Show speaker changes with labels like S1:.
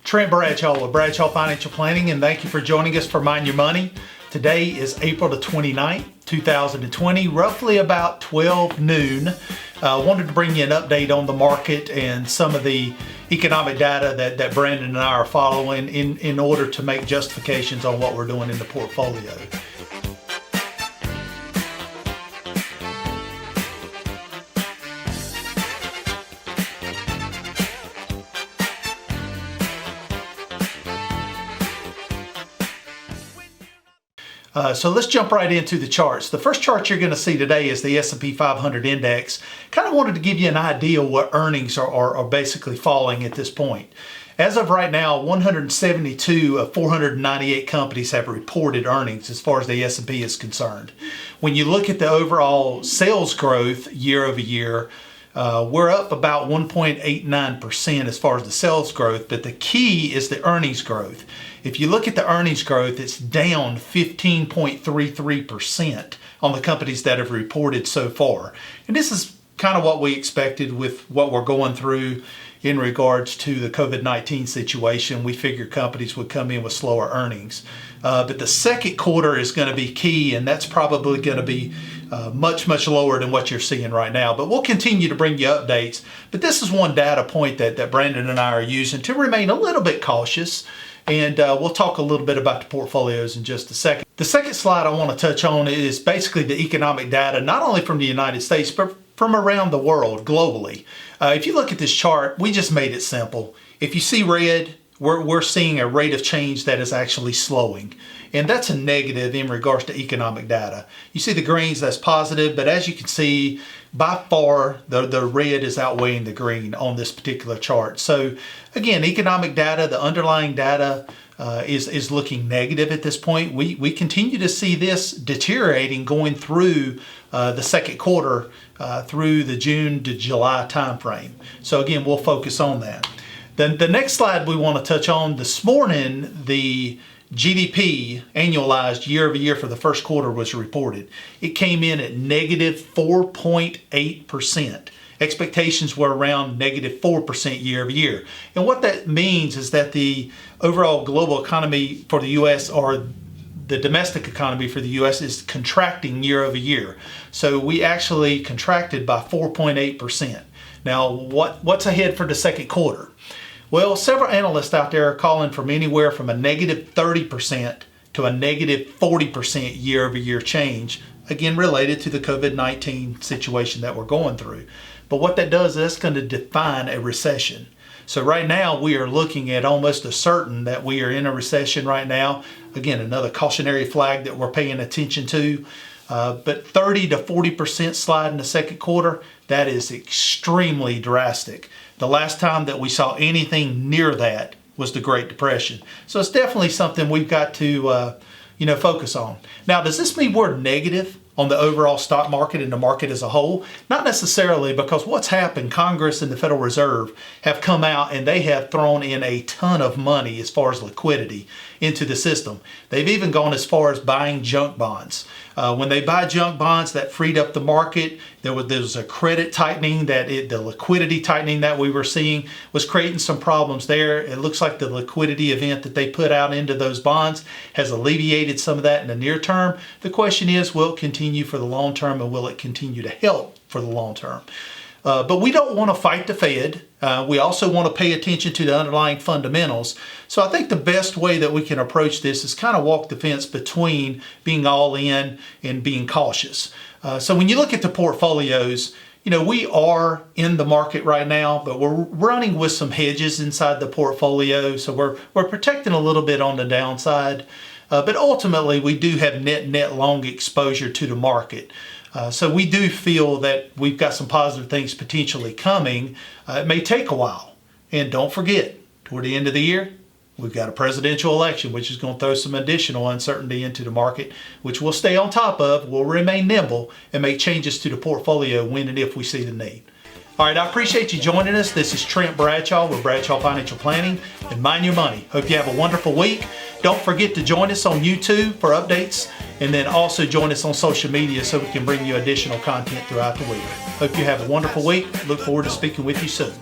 S1: Trent Bradshaw with Bradshaw Financial Planning, and thank you for joining us for Mind Your Money. Today is April the 29th, 2020, roughly about 12 noon. Wanted to bring you an update on the market and some of the economic data that Brandon and I are following in order to make justifications on what we're doing in the portfolio. So let's jump right into the charts. The first chart you're going to see today is the S&P 500 index. Kind of wanted to give you an idea what earnings are basically falling at this point. As of right now, 172 of 498 companies have reported earnings as far as the S&P is concerned. When you look at the overall sales growth year over year, we're up about 1.89% as far as the sales growth, but the key is the earnings growth. If you look at the earnings growth, it's down 15.33% on the companies that have reported so far. And this is kind of what we expected with what we're going through in regards to the COVID-19 situation. We figured companies would come in with slower earnings. But the second quarter is going to be key, and that's probably going to be much lower than what you're seeing right now. But we'll continue to bring you updates. But this is one data point that Brandon and I are using to remain a little bit cautious. And we'll talk a little bit about the portfolios in just a second. The second slide I want to touch on is basically the economic data, not only from the United States, but from around the world, globally. If you look at this chart, we just made it simple. If you see red, we're seeing a rate of change that is actually slowing. And that's a negative in regards to economic data. You see the greens, that's positive, but as you can see, by far, the red is outweighing the green on this particular chart. So again, economic data, the underlying data is looking negative at this point. We continue to see this deteriorating going through the second quarter through the June to July timeframe. So again, we'll focus on that. Then the next slide we want to touch on, this morning, the GDP annualized year over year for the first quarter was reported. It came in at negative 4.8%. Expectations were around negative 4% year over year. And what that means is that the overall global economy for the U.S. or the domestic economy for the U.S. is contracting year over year. So we actually contracted by 4.8%. Now, what's ahead for the second quarter? Well, several analysts out there are calling from anywhere from a negative 30% to a negative 40% year over year change, again related to the COVID-19 situation that we're going through. But what that does is that's going to define a recession. So right now we are looking at almost a certain that we are in a recession right now. Again, another cautionary flag that we're paying attention to. But 30 to 40% slide in the second quarter, that is extremely drastic. The last time that we saw anything near that was the Great Depression. So it's definitely something we've got to focus on. Now, does this mean we're negative on the overall stock market and the market as a whole? Not necessarily, because what's happened, Congress and the Federal Reserve have come out and they have thrown in a ton of money as far as liquidity into the system. They've even gone as far as buying junk bonds. When they buy junk bonds, that freed up the market. There was a credit tightening, the liquidity tightening that we were seeing was creating some problems there. It looks like the liquidity event that they put out into those bonds has alleviated some of that in the near term. The question is, will it continue for the long term, and will it continue to help for the long term? But we don't want to fight the Fed. We also want to pay attention to the underlying fundamentals. So I think the best way that we can approach this is kind of walk the fence between being all in and being cautious. So when you look at the portfolios, we are in the market right now, but we're running with some hedges inside the portfolio. So we're protecting a little bit on the downside. But ultimately, we do have net long exposure to the market. So we do feel that we've got some positive things potentially coming. It may take a while. And don't forget, toward the end of the year, we've got a presidential election, which is going to throw some additional uncertainty into the market, which we'll stay on top of. We'll remain nimble and make changes to the portfolio when and if we see the need. All right, I appreciate you joining us. This is Trent Bradshaw with Bradshaw Financial Planning, and Mind Your Money. Hope you have a wonderful week. Don't forget to join us on YouTube for updates, and then also join us on social media so we can bring you additional content throughout the week. Hope you have a wonderful week. Look forward to speaking with you soon.